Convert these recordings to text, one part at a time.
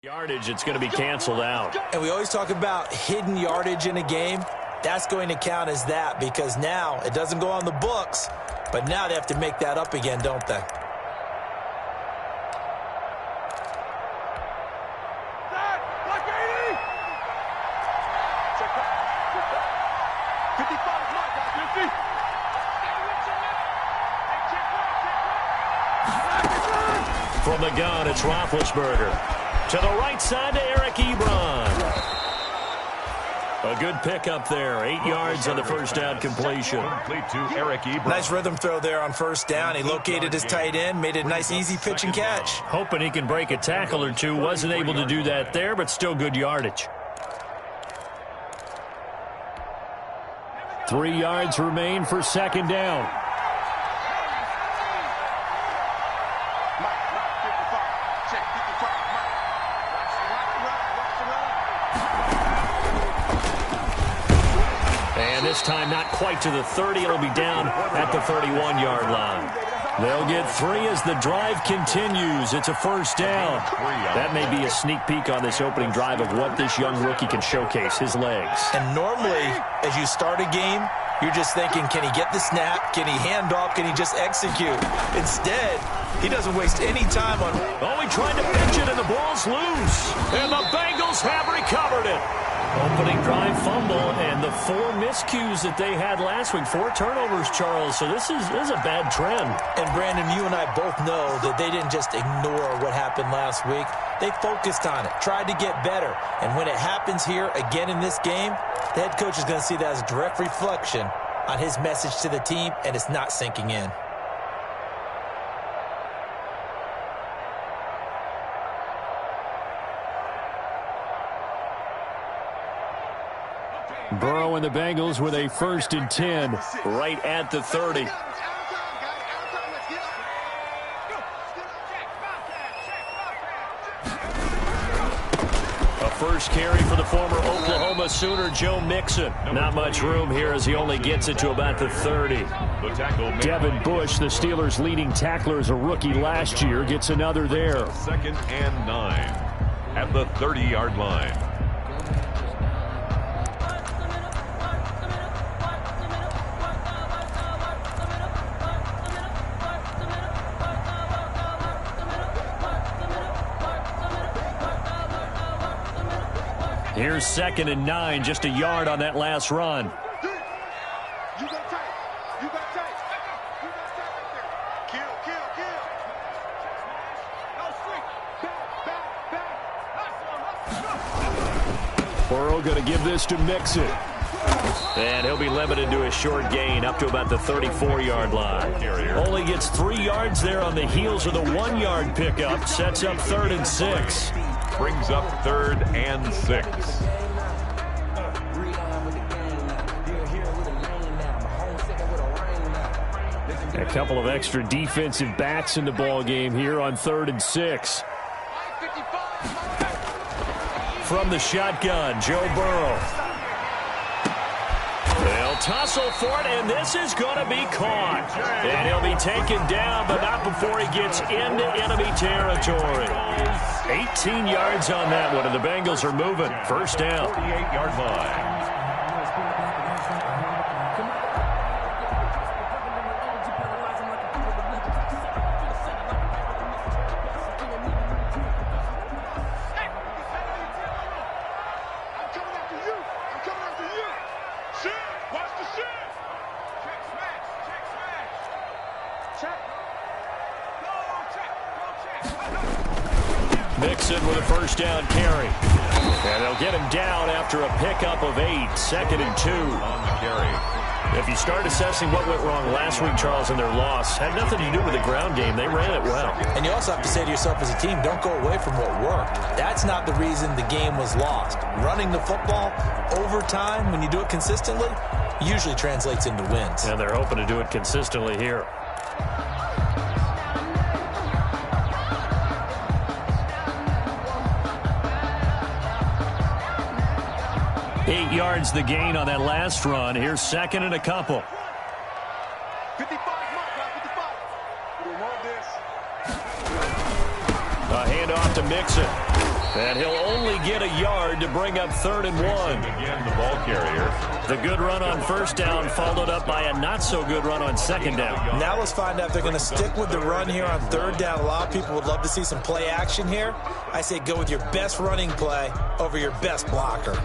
Yardage, it's going to be canceled out. And we always talk about hidden yardage in a game. That's going to count as that because now it doesn't go on the books, but now they have to make that up again, don't they? From the gun, it's Roethlisberger. To the right side to Eric Ebron. A good pickup there. 8 yards on the first down completion. Nice rhythm throw there on first down. He located his tight end, made it a nice, easy pitch and catch. Hoping he can break a tackle or two. Wasn't able to do that there, but still good yardage. 3 yards remain for second down. This time not quite to the 30. It'll be down at the 31-yard line. They'll get 3 as the drive continues. It's a first down. That may be a sneak peek on this opening drive of what this young rookie can showcase, his legs. And normally, as you start a game, you're just thinking, can he get the snap? Can he hand off? Can he just execute? Instead, he doesn't waste any time on... Oh, he tried to pitch it, and the ball's loose. And the Bengals have recovered it. Opening drive fumble, and the 4 miscues that they had last week. 4 turnovers, Charles. So this is a bad trend. And, Brandon, you and I both know that they didn't just ignore what happened last week. They focused on it, tried to get better. And when it happens here again in this game, the head coach is going to see that as a direct reflection on his message to the team, and it's not sinking in. Burrow and the Bengals with a 1st and 10 right at the 30. A first carry for the former Oklahoma Sooner, Joe Mixon. Not much room here as he only gets it to about the 30. Devin Bush, the Steelers' leading tackler as a rookie last year, gets another there. 2nd and 9 at the 30-yard line. Here's 2nd and 9, just a yard on that last run. Burrow going to give this to Mixon. And he'll be limited to a short gain up to about the 34-yard line. Only gets 3 yards there on the heels of the 1-yard pickup. Sets up 3rd and 6. Brings up 3rd and 6. A couple of extra defensive backs in the ball game here on 3rd and 6. From the shotgun, Joe Burrow. They'll tussle for it, and this is going to be caught. And he'll be taken down, but not before he gets into enemy territory. 18 yards on that one, and the Bengals are moving. First down. 48-yard line. Mixon with a first down carry. And they'll get him down after a pickup of 8. 2nd and 2 on the carry. If you start assessing what went wrong last week, Charles, in their loss, had nothing to do with the ground game. They ran it well. And you also have to say to yourself as a team, don't go away from what worked. That's not the reason the game was lost. Running the football over time, when you do it consistently, usually translates into wins. And they're hoping to do it consistently here. 8 yards the gain on that last run. Here's 2nd and a couple. 55. A handoff to Mixon. And he'll only get a yard to bring up 3rd and 1. Again, the ball carrier. The good run on first down followed up by a not-so-good run on second down. Now let's find out if they're going to stick with the run here on 3rd down. A lot of people would love to see some play action here. I say go with your best running play over your best blocker.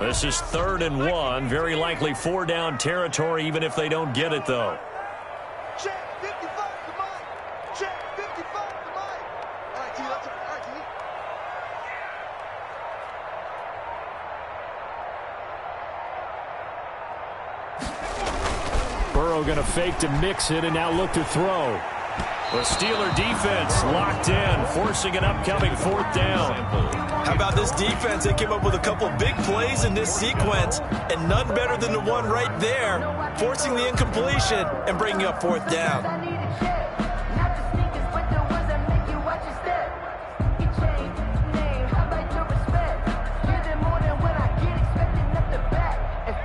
This is 3rd and 1. Very likely 4-down territory, even if they don't get it, though. Check 55 to Mike. Check 55 to Mike. All right, T, let's go. All right, T. Burrow going to fake to mix it and now look to throw. The Steeler defense locked in, forcing an upcoming 4th down. How about this defense? They came up with a couple big plays in this sequence, and none better than the one right there, forcing the incompletion and bringing up 4th down.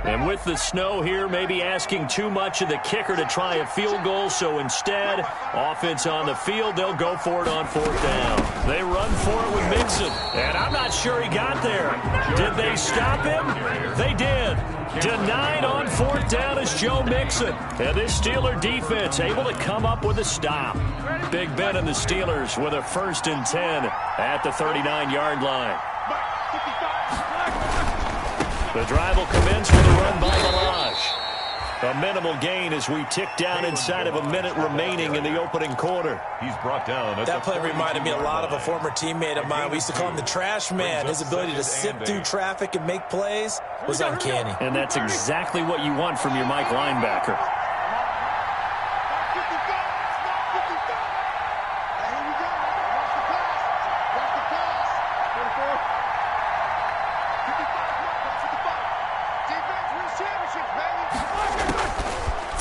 And with the snow here, maybe asking too much of the kicker to try a field goal, so instead, offense on the field, they'll go for it on 4th down. They run for it with Mixon, and I'm not sure he got there. Did they stop him? They did. Denied on 4th down is Joe Mixon. And this Steeler defense able to come up with a stop. Big Ben and the Steelers with a 1st and 10 at the 39-yard line. The drive will commence with a run by Balaj. A minimal gain as we tick down inside of a minute remaining in the opening quarter. He's brought down. That play reminded me a lot of a former teammate of mine. We used to call him the trash man. His ability to sift through traffic and make plays was uncanny. And that's exactly what you want from your Mike linebacker.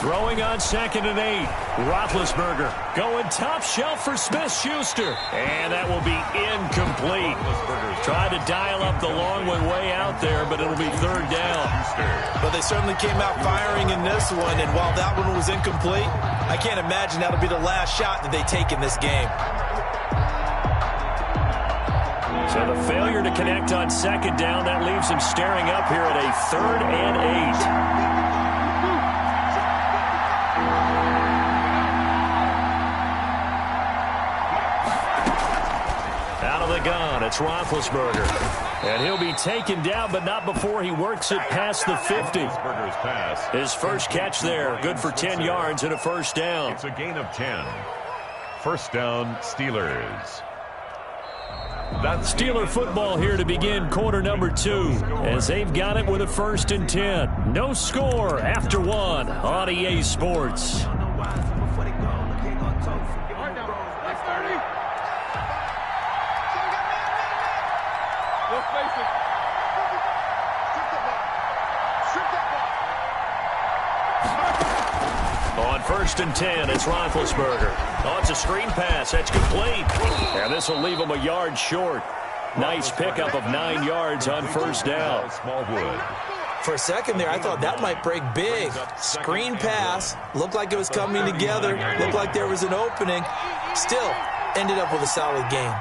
Throwing on 2nd and 8. Roethlisberger going top shelf for Smith-Schuster. And that will be incomplete. Tried to dial up the long way out there, but it'll be 3rd down. But they certainly came out firing in this one, and while that one was incomplete, I can't imagine that'll be the last shot that they take in this game. So the failure to connect on 2nd down, that leaves them staring up here at a 3rd and 8. Gun. It's Roethlisberger. And he'll be taken down, but not before he works it past the 50. His first catch there, good for 10 yards and a 1st down. It's a gain of 10. 1st down, Steelers. Steeler football here to begin quarter number 2, as they've got it with a 1st and 10. No score after 1 on EA Sports. On 1st and 10, it's Roethlisberger. Oh, it's a screen pass. That's complete. And this will leave him a yard short. Nice pickup of 9 yards on 1st down. Smallwood. For a second there, I thought that might break big. Screen pass. Looked like it was coming together. Looked like there was an opening. Still, ended up with a solid gain.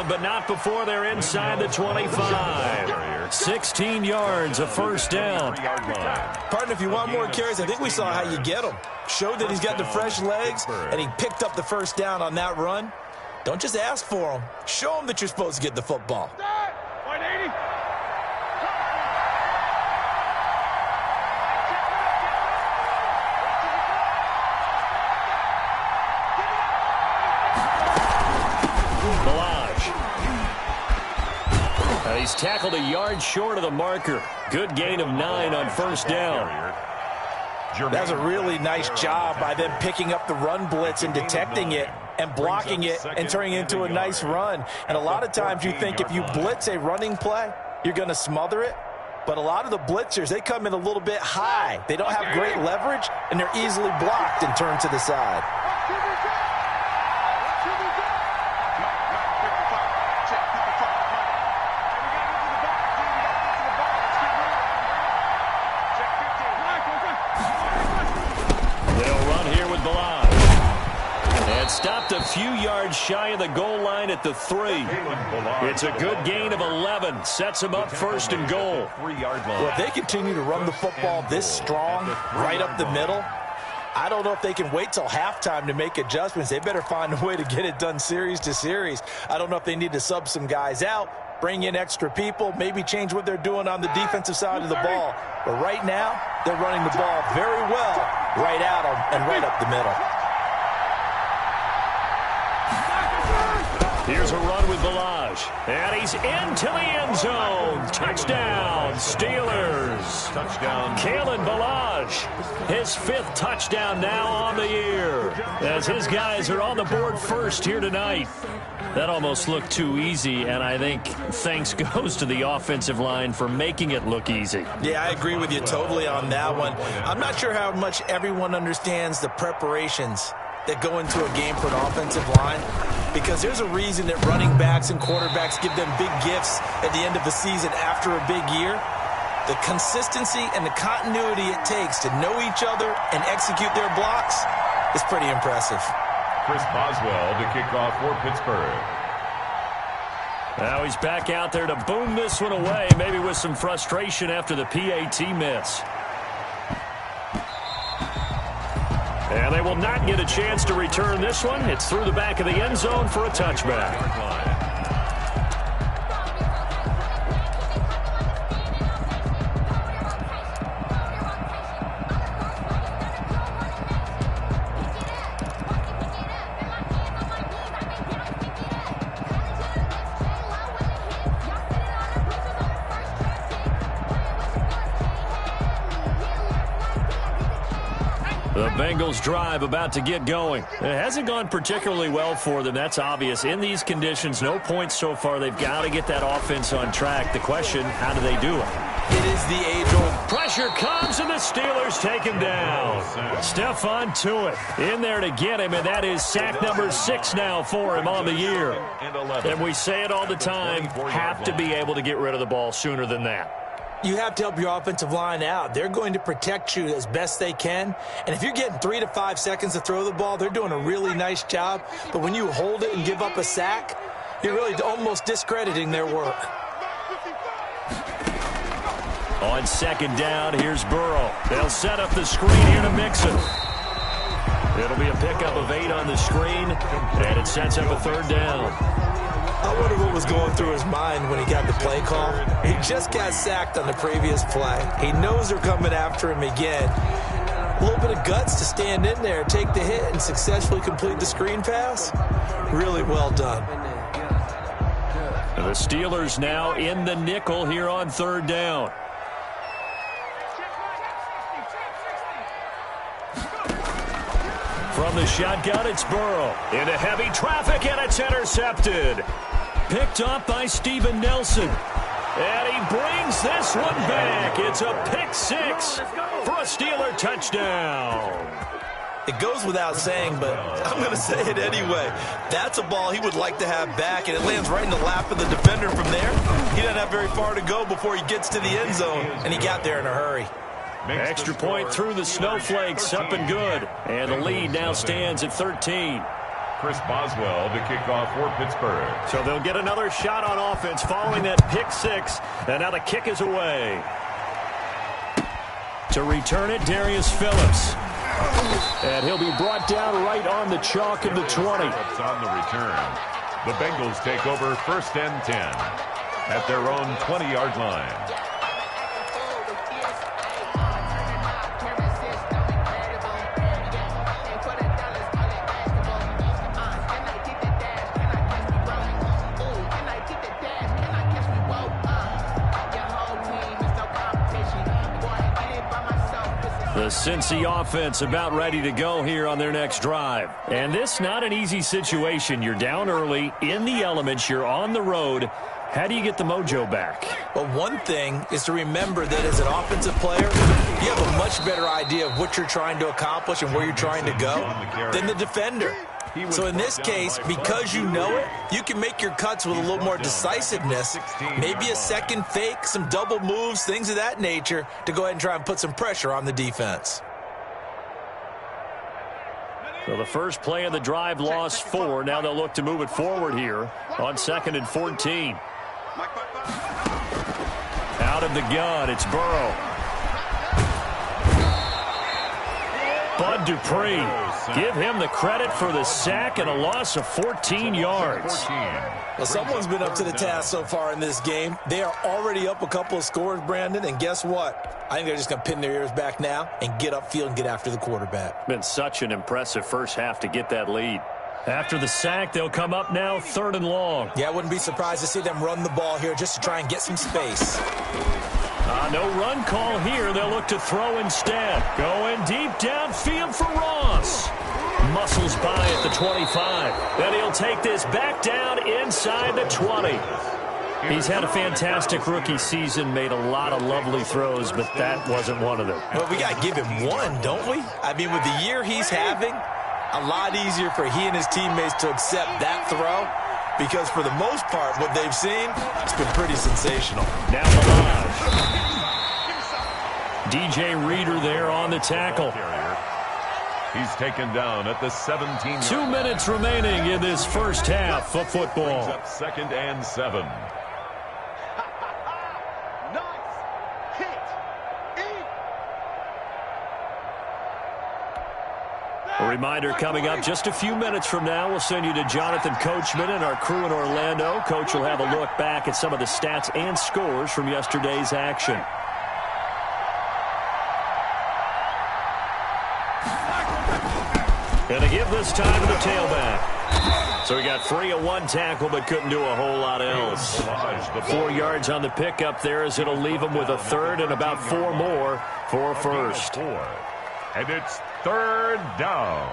But not before they're inside the 25. 16 yards, a 1st down. Partner, if you want more carries, I think we saw how you get them. Showed that he's got the fresh legs, and he picked up the 1st down on that run. Don't just ask for them. Show them that you're supposed to get the football. He's tackled a yard short of the marker. Good gain of 9 on 1st down. That was a really nice job by them picking up the run blitz and detecting it and blocking it and turning it into a nice run. And a lot of times you think if you blitz a running play, you're going to smother it. But a lot of the blitzers, they come in a little bit high. They don't have great leverage, and they're easily blocked and turned to the side. Stopped a few yards shy of the goal line at the 3. It's a good gain of 11. Sets him up first and goal. Well, if they continue to run the football this strong, right up the middle, I don't know if they can wait till halftime to make adjustments. They better find a way to get it done series to series. I don't know if they need to sub some guys out, bring in extra people, maybe change what they're doing on the defensive side of the ball. But right now, they're running the ball very well right at them and right up the middle. Here's a run with Balaj, and he's into the end zone. Touchdown, Steelers. Touchdown. Kalen Balaj, his 5th touchdown now on the year, as his guys are on the board first here tonight. That almost looked too easy, and I think thanks goes to the offensive line for making it look easy. Yeah, I agree with you totally on that one. I'm not sure how much everyone understands the preparations that go into a game for an offensive line, because there's a reason that running backs and quarterbacks give them big gifts at the end of the season after a big year. The consistency and the continuity it takes to know each other and execute their blocks is pretty impressive. Chris Boswell to kick off for Pittsburgh. Now he's back out there to boom this one away, maybe with some frustration after the PAT miss. And they will not get a chance to return this one. It's through the back of the end zone for a touchback. The Bengals drive about to get going. It hasn't gone particularly well for them. That's obvious. In these conditions, no points so far. They've got to get that offense on track. The question, how do they do it? It is the age-old. Pressure comes, and the Steelers take him down. Stephon Tuitt in there to get him, and that is sack number 6 now for him on the year. And we say it all the time, have to be able to get rid of the ball sooner than that. You have to help your offensive line out. They're going to protect you as best they can. And if you're getting 3 to 5 seconds to throw the ball, they're doing a really nice job. But when you hold it and give up a sack, you're really almost discrediting their work. On second down, here's Burrow. They'll set up the screen here to Mixon. It'll be a pickup of 8 on the screen, and it sets up a 3rd down. I wonder what was going through his mind when he got the play call. He just got sacked on the previous play. He knows they're coming after him again. A little bit of guts to stand in there, take the hit, and successfully complete the screen pass. Really well done. The Steelers now in the nickel here on 3rd down. From the shotgun, it's Burrow. Into heavy traffic, and it's intercepted. Picked up by Steven Nelson. And he brings this one back. It's a pick 6 for a Steeler touchdown. It goes without saying, but I'm going to say it anyway. That's a ball he would like to have back, and it lands right in the lap of the defender from there. He doesn't have very far to go before he gets to the end zone, and he got there in a hurry. Extra point through the snowflakes, up and good. And the lead now stands at 13. Chris Boswell to kick off for Pittsburgh. So they'll get another shot on offense following that pick 6. And now the kick is away. To return it, Darius Phillips. And he'll be brought down right on the chalk of the 20. On the return. The Bengals take over 1st and 10 at their own 20-yard line. The Cincy offense about ready to go here on their next drive. And this not an easy situation. You're down early, in the elements, you're on the road, How do you get the mojo back? Well, one thing is to remember that as an offensive player, you have a much better idea of what you're trying to accomplish and where you're trying to go than the defender. So in this case, because you know it, you can make your cuts with a little more decisiveness, maybe a second fake, some double moves, things of that nature, to go ahead and try and put some pressure on the defense. So the first play of the drive lost 4. Now they'll look to move it forward here on 2nd and 14. Out of the gun, it's Burrow. Bud Dupree. Give him the credit for the sack and a loss of 14 yards. Well, someone's been up to the task so far in this game. They are already up a couple of scores, Brandon, and guess what? I think they're just going to pin their ears back now and get upfield and get after the quarterback. Been such an impressive first half to get that lead. After the sack, they'll come up now 3rd and long. Yeah, I wouldn't be surprised to see them run the ball here just to try and get some space. No run call here. They'll look to throw instead. Going deep downfield for Ross. Muscles by at the 25. Then he'll take this back down inside the 20. He's had a fantastic rookie season, made a lot of lovely throws, but that wasn't one of them. Well, we got to give him one, don't we? I mean, with the year he's having, a lot easier for he and his teammates to accept that throw, because for the most part, what they've seen, it's been pretty sensational. Now Malage. DJ Reader there on the tackle. He's taken down at the 17. 2 minutes remaining in this first half of football. Up 2nd and 7. A reminder coming up just a few minutes from now. We'll send you to Jonathan Coachman and our crew in Orlando. Coach will have a look back at some of the stats and scores from yesterday's action. Going to give this time to the tailback. So he got free of one tackle but couldn't do a whole lot else. 4 yards on the pickup there as it'll leave him with a 3rd and about 4 more for a first. And it's 3rd down.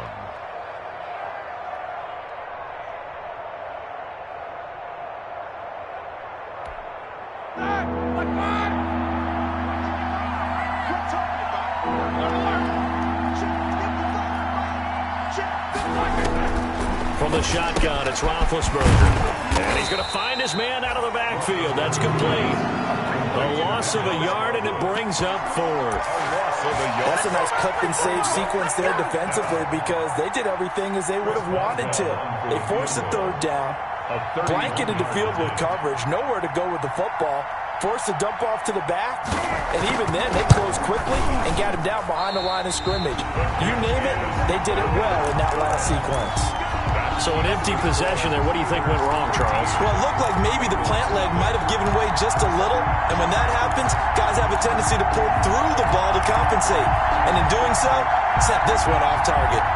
From the shotgun, it's Roethlisberger. And he's going to find his man out of the backfield. That's complete. A loss of a yard, and it brings up 4th. That's a nice clip and save sequence there defensively, because they did everything as they would have wanted to. They forced the 3rd down, blanketed the field with coverage, nowhere to go with the football, forced to dump off to the back, and even then they closed quickly and got him down behind the line of scrimmage. You name it, they did it well in that last sequence. So an empty possession there. What do you think went wrong, Charles? Well, it looked like maybe the plant leg might have given way just a little, and when that happens, guys have a tendency to pull through the ball to compensate, and in doing so, set this one off target.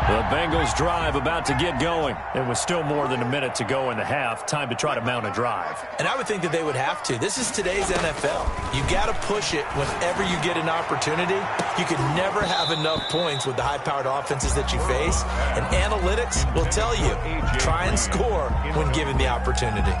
The Bengals drive about to get going. And with still more than a minute to go in the half, time to try to mount a drive. And I would think that they would have to. This is today's NFL. You got to push it whenever you get an opportunity. You can never have enough points with the high-powered offenses that you face. And analytics will tell you, try and score when given the opportunity.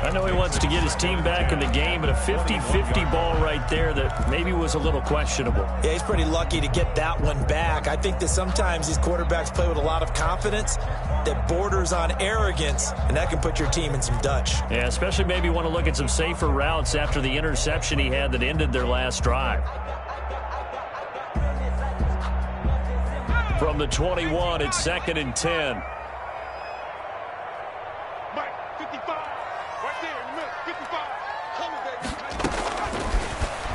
I know he wants to get his team back in the game, but a 50-50 ball right there that maybe was a little questionable. Yeah, he's pretty lucky to get that one back. I think that sometimes these quarterbacks play with a lot of confidence that borders on arrogance, and that can put your team in some Dutch. Yeah, especially maybe want to look at some safer routes after the interception he had that ended their last drive. From the 21, it's 2nd and 10.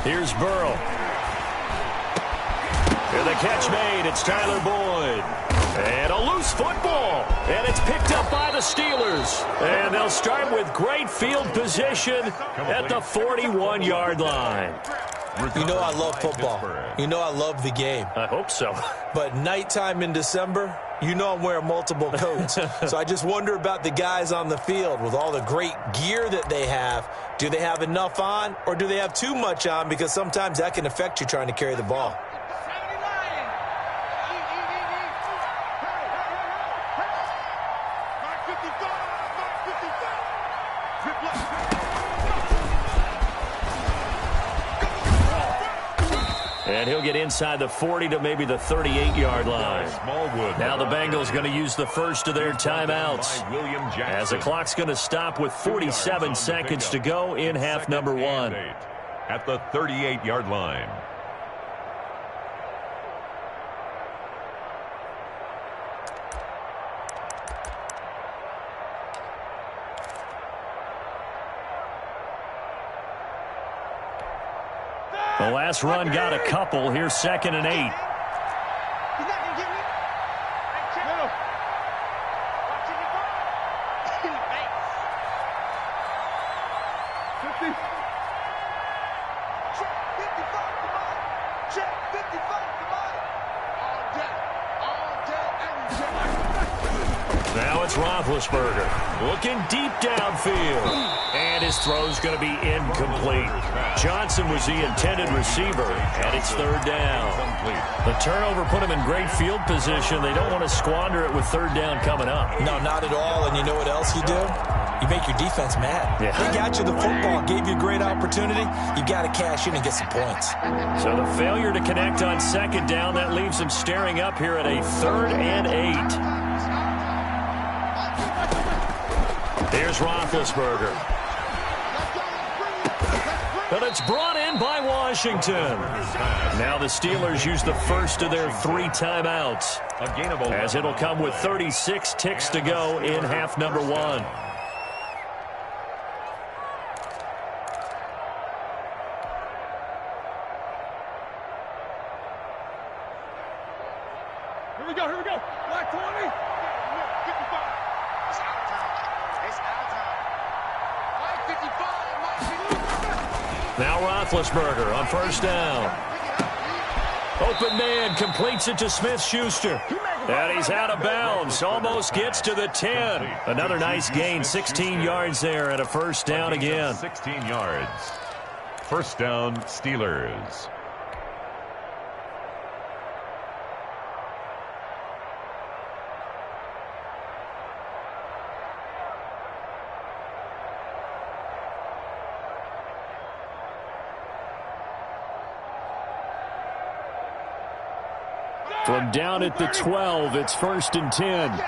Here's Burrow. And the catch made. It's Tyler Boyd. And a loose football. And it's picked up by the Steelers. And they'll start with great field position at the 41-yard line. You know I love football. You know I love the game. I hope so. But nighttime in December, you know I'm wearing multiple coats. So I just wonder about the guys on the field with all the great gear that they have. Do they have enough on, or do they have too much on? Because sometimes that can affect you trying to carry the ball. And he'll get inside the 40 to maybe the 38-yard line. Now the Bengals going to use the first of their timeouts, as the clock's going to stop with 47 seconds to go in half number one. At the 38-yard line. The last run got a couple. Here's 2nd and 8. Now it's Roethlisberger looking deep downfield, and his throw's going to be incomplete. Johnson was the intended receiver, and it's 3rd down. The turnover put him in great field position. They don't want to squander it with 3rd down coming up. No, not at all. And you know what else you do? You make your defense mad. Yeah. They got you the football, gave you a great opportunity. You got to cash in and get some points. So the failure to connect on 2nd down, that leaves him staring up here at a 3rd and 8. Here's Roethlisberger. But it's brought in by Washington. Now the Steelers use the first of their 3 timeouts, as it'll come with 36 ticks to go in half number one. Here we go, here we go. Black 20. 55. It's out of time. It's out of time. White 55. Now Roethlisberger on 1st down. Open man completes it to Smith-Schuster. And he's out of bounds. Almost gets to the 10. Another nice gain. 16 yards there and a 1st down again. 16 yards. 1st down, Steelers. From down at the 12, it's 1st and 10. 55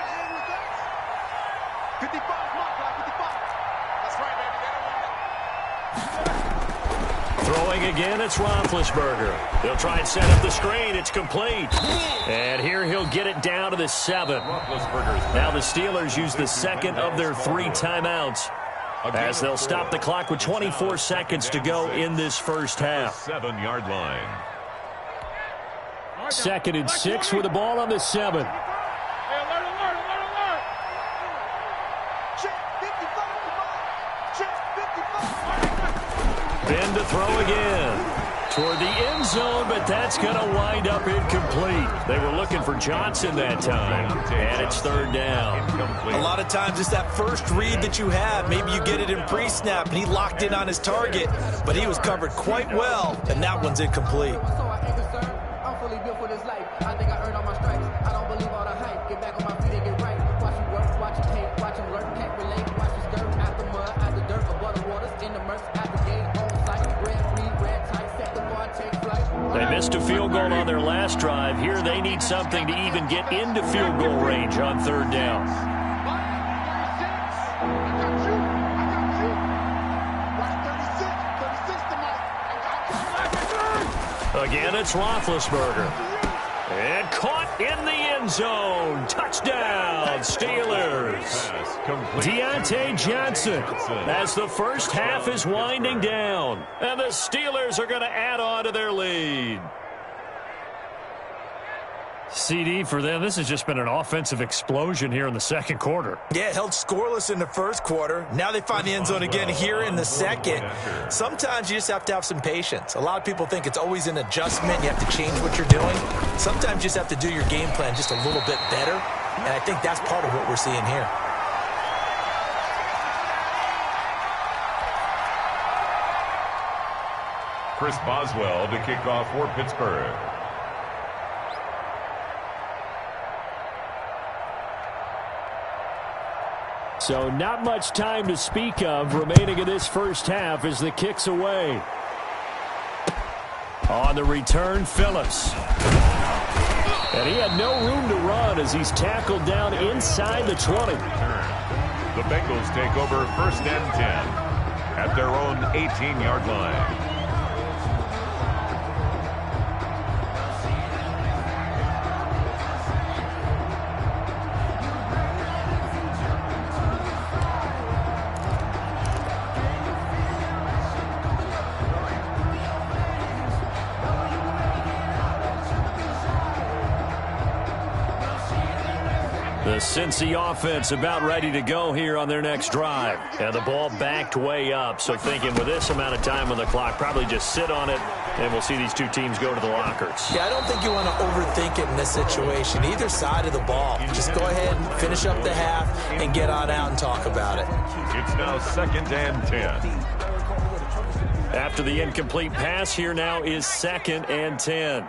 mark, 55. That's right, baby. Throwing again, it's Roethlisberger. They'll try and set up the screen. It's complete. And here he'll get it down to the 7. Now the Steelers use the 2nd of their 3 timeouts, as they'll stop the clock with 24 seconds to go in this first half. 7-yard line. 2nd and 6 with the ball on the 7. Hey, alert, alert, alert, alert. Check 55, check 55. Ben to throw again. Toward the end zone, but that's going to wind up incomplete. They were looking for Johnson that time, and it's 3rd down. A lot of times it's that first read that you have. Maybe you get it in pre-snap, and he locked in on his target, but he was covered quite well, and that one's incomplete. Built for this life. I think I earned all my stripes. I don't believe all the hype. Get back on my feet and get right. Watch you work, watch you hate, watch him lurk, can't relate. Watch you skirt out the mud, out the dirt, above the waters, in the murks, out the gate, on sight. Red, green, red, tight, set the bar, take flight. They missed a field goal on their last drive. Here they need something to even get into field goal range on 3rd down. Again, it's Roethlisberger. And caught in the end zone. Touchdown, Steelers. Deontay Johnson, as the first half is winding down. And the Steelers are going to add on to their lead. CD for them, this has just been an offensive explosion here in the 2nd quarter. Yeah, held scoreless in the 1st quarter. Now they find the end zone again here in the 2nd. Sometimes you just have to have some patience. A lot of people think it's always an adjustment. You have to change what you're doing. Sometimes you just have to do your game plan just a little bit better. And I think that's part of what we're seeing here. Chris Boswell to kick off for Pittsburgh. So not much time to speak of remaining in this first half as the kick's away. On the return, Phillips. And he had no room to run as he's tackled down inside the 20. The Bengals take over 1st and 10 at their own 18-yard line. The Cincy offense about ready to go here on their next drive. And the ball backed way up. So thinking with this amount of time on the clock, probably just sit on it, and we'll see these two teams go to the lockers. Yeah, I don't think you want to overthink it in this situation. Either side of the ball. Just go ahead and finish up the half and get on out and talk about it. It's now 2nd and 10. After the incomplete pass, here now is 2nd and 10.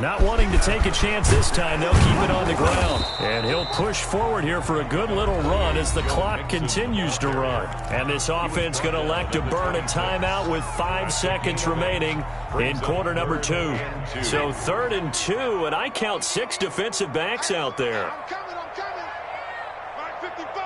Not wanting to take a chance this time, they'll keep it on the ground. And he'll push forward here for a good little run as the clock continues to run. And this offense going to elect to burn a timeout with 5 seconds remaining in quarter number 2. So 3rd and 2, and I count 6 defensive backs out there. I'm coming. Mark 55.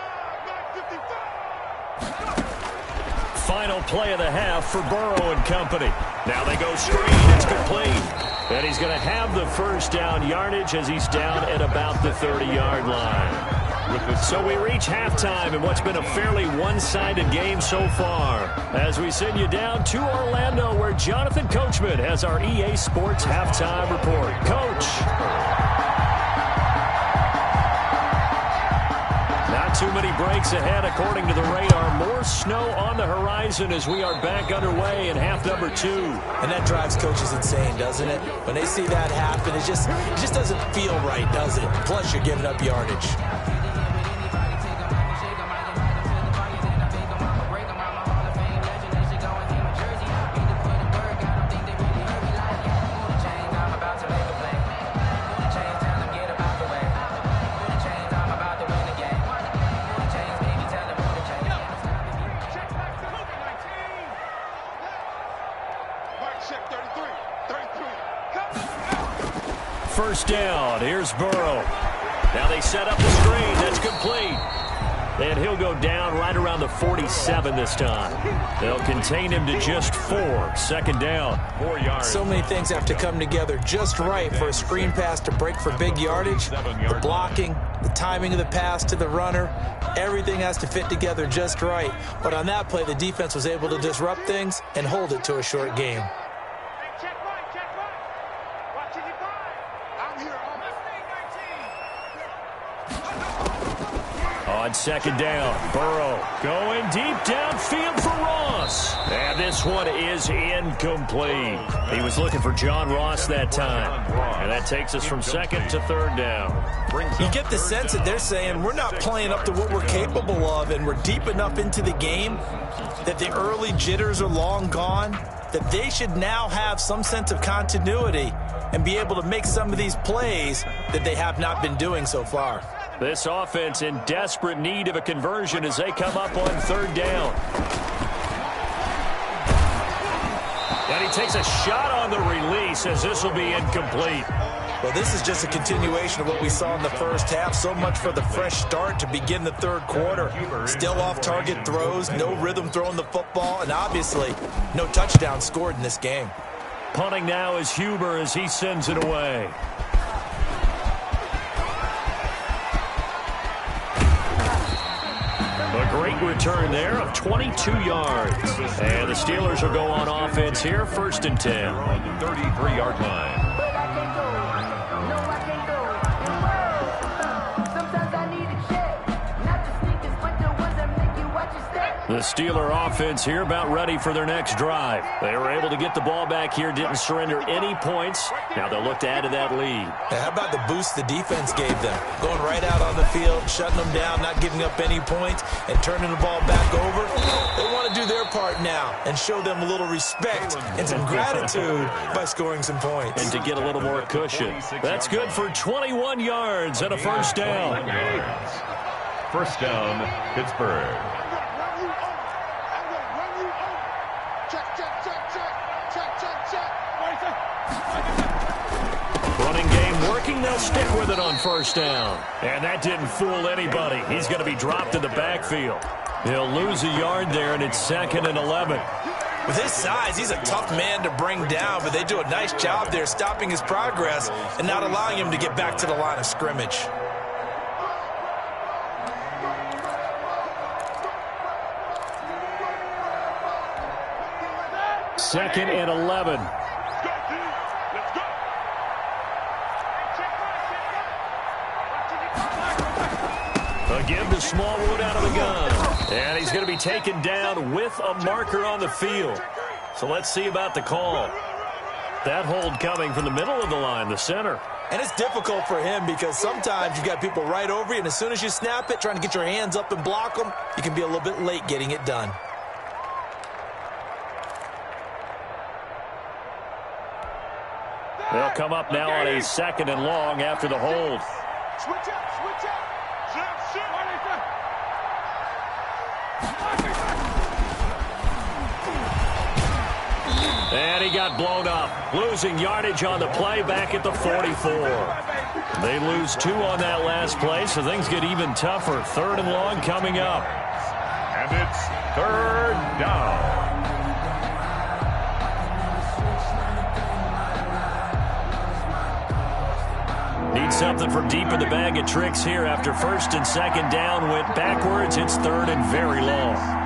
Final play of the half for Burrow and company. Now they go screen. It's complete. And he's going to have the first down yardage as he's down at about the 30-yard line. So we reach halftime in what's been a fairly one-sided game so far. As we send you down to Orlando, where Jonathan Coachman has our EA Sports halftime report. Coach. Not too many breaks ahead according to the radar. More snow on the horizon as we are back underway in half number 2. And that drives coaches insane, doesn't it? When they see that happen, it just doesn't feel right, does it? Plus, you're giving up yardage. First down. Here's Burrow. Now they set up the screen. That's complete. And he'll go down right around the 47 this time. They'll contain him to just 4. 2nd down. 4 yards. So many things have to come together just right for a screen pass to break for big yardage. The blocking, the timing of the pass to the runner, everything has to fit together just right. But on that play, the defense was able to disrupt things and hold it to a short game. On 2nd down, Burrow going deep downfield for Ross. And this one is incomplete. He was looking for John Ross that time. And that takes us from 2nd to 3rd down. You get the sense that they're saying we're not playing up to what we're capable of, and we're deep enough into the game that the early jitters are long gone, that they should now have some sense of continuity and be able to make some of these plays that they have not been doing so far. This offense in desperate need of a conversion as they come up on 3rd down. And he takes a shot on the release as this will be incomplete. Well, this is just a continuation of what we saw in the first half. So much for the fresh start to begin the 3rd quarter. Still off-target throws, no rhythm throwing the football, and obviously no touchdown scored in this game. Punting now is Huber as he sends it away. A great return there of 22 yards. And the Steelers will go on offense here, 1st and 10. On the 33-yard line. The Steeler offense here about ready for their next drive. They were able to get the ball back here, didn't surrender any points. Now they'll look to add to that lead. How about the boost the defense gave them? Going right out on the field, shutting them down, not giving up any points, and turning the ball back over. They want to do their part now and show them a little respect and some gratitude by scoring some points. And to get a little more cushion. That's good for 21 yards and a first down. First down, Pittsburgh. thinking they'll stick with it on first down. And that didn't fool anybody. He's going to be dropped in the backfield. He'll lose a yard there, and it's 2nd and 11. With his size, he's a tough man to bring down, but they do a nice job there stopping his progress and not allowing him to get back to the line of scrimmage. Second and 11. Again to Smallwood out of the gun. And he's going to be taken down with a marker on the field. So let's see about the call. That hold coming from the middle of the line, the center. And it's difficult for him because sometimes you've got people right over you, and as soon as you snap it, trying to get your hands up and block them, you can be a little bit late getting it done. They'll come up now on a 2nd and long after the hold. Switch up, switch up. And he got blown up, losing yardage on the play back at the 44. They lose 2 on that last play, so things get even tougher. 3rd and long coming up. And it's 3rd down. Need something from deep in the bag of tricks here after 1st and 2nd down went backwards. It's 3rd and very long.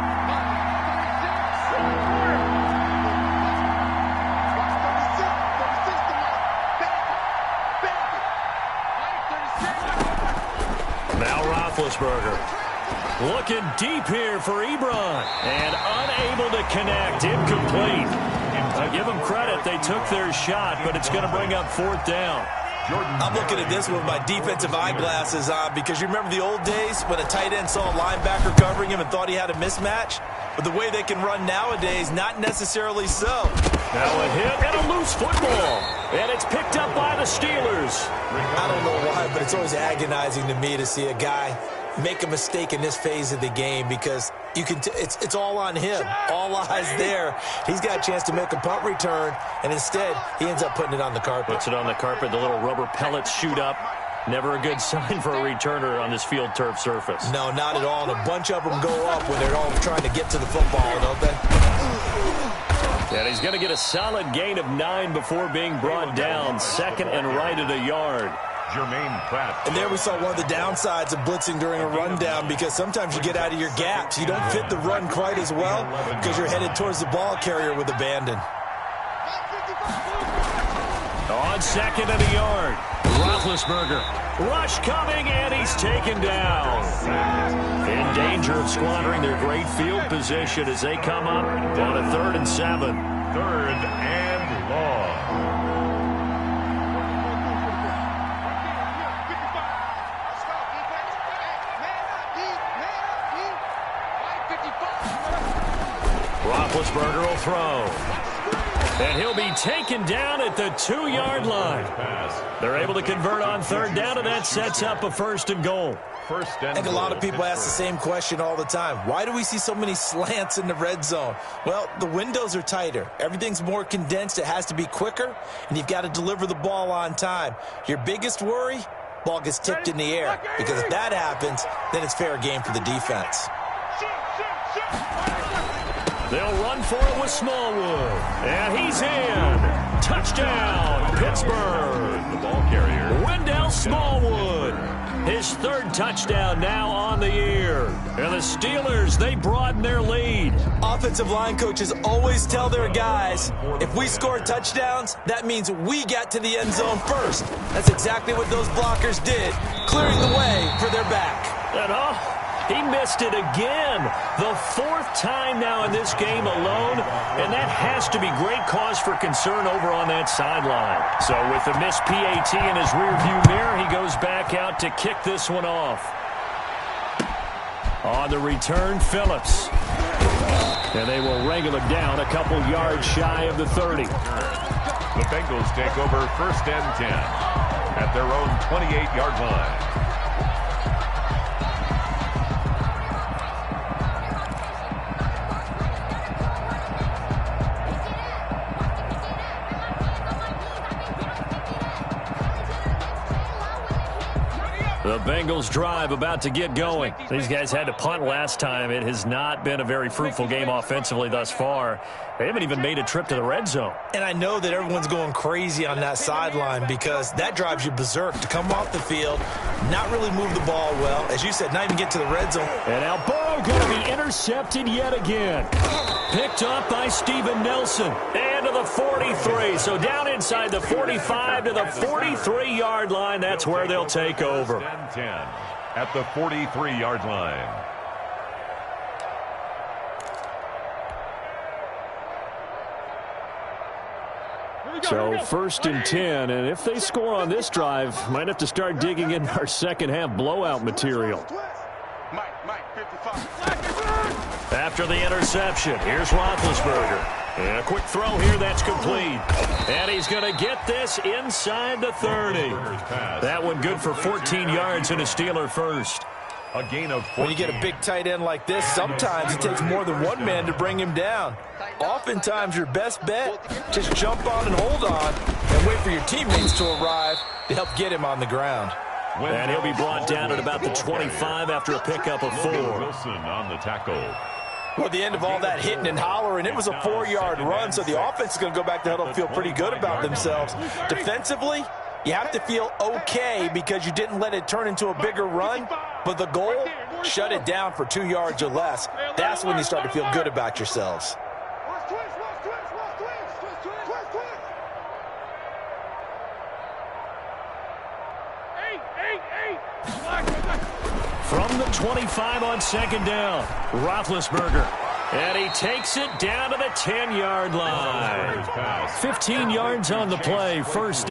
Now Roethlisberger looking deep here for Ebron and unable to connect. Incomplete. I give them credit. They took their shot, but it's going to bring up 4th down. I'm looking at this with my defensive eyeglasses on because you remember the old days when a tight end saw a linebacker covering him and thought he had a mismatch? But the way they can run nowadays, not necessarily so. Now a hit and a loose football. And it's picked up by the Steelers. I don't know why, but it's always agonizing to me to see a guy make a mistake in this phase of the game because you can it's all on him. All eyes there. He's got a chance to make a punt return, and instead he ends up putting it on the carpet. Puts it on the carpet. The little rubber pellets shoot up. Never a good sign for a returner on this field turf surface. No, not at all. And a bunch of them go up when they're all trying to get to the football, don't they? And he's going to get a solid gain of 9 before being brought down. 2nd and right at a yard. Jermaine Pratt. And there we saw one of the downsides of blitzing during a rundown because sometimes you get out of your gaps. You don't fit the run quite as well because you're headed towards the ball carrier with abandon. On 2nd and a yard. Roethlisberger. Rush coming, and he's taken down. In danger of squandering their great field position as they come up on a 3rd and 7. 3rd and long. Roethlisberger will throw. And he'll be taken down at the 2-yard line. They're able to convert on 3rd down, and that sets up a 1st and goal. I think a lot of people ask the same question all the time. Why do we see so many slants in the red zone? Well, the windows are tighter. Everything's more condensed. It has to be quicker, and you've got to deliver the ball on time. Your biggest worry, ball gets tipped in the air, because if that happens, then it's fair game for the defense. They'll run for it with Smallwood. And he's in. Touchdown, Pittsburgh. The ball carrier. Wendell Smallwood. His 3rd touchdown now on the year. And the Steelers, they broaden their lead. Offensive line coaches always tell their guys, if we score touchdowns, that means we got to the end zone first. That's exactly what those blockers did, clearing the way for their back. And he missed it again. The 4th time now in this game alone, and that has to be great cause for concern over on that sideline. So with the missed PAT in his rearview mirror, he goes back out to kick this one off. On the return, Phillips. And they will wrangle him down a couple yards shy of the 30. The Bengals take over 1st and 10 at their own 28-yard line. The Bengals drive about to get going. These guys had to punt last time. It has not been a very fruitful game offensively thus far. They haven't even made a trip to the red zone. And I know that everyone's going crazy on that sideline because that drives you berserk to come off the field, not really move the ball well. As you said, not even get to the red zone. And now Burrow going to be intercepted yet again. Picked up by Steven Nelson. And to the 43. So down inside the 45 to the 43-yard line. That's where they'll take over. 10 at the 43-yard line. So 1st and 10, and if they score on this drive, might have to start digging in our second half blowout material. After the interception, here's Roethlisberger. And a quick throw here that's complete. And he's going to get this inside the 30. That one good for 14 yards and a Steeler first. A gain of 14. When you get a big tight end like this, sometimes it takes more than one man to bring him down. Oftentimes, your best bet, just jump on and hold on and wait for your teammates to arrive to help get him on the ground. And he'll be brought down at about the 25 after a pickup of 4. Wilson on the tackle. Well, at the end of all that hitting and hollering, it was a 4-yard run, so the offense is going to go back to huddle and feel pretty good about themselves. Defensively, you have to feel okay because you didn't let it turn into a bigger run, but the goal, shut it down for 2 yards or less. That's when you start to feel good about yourselves. From the 25 on 2nd down, Roethlisberger. And he takes it down to the 10-yard line. 15 yards on the play, first.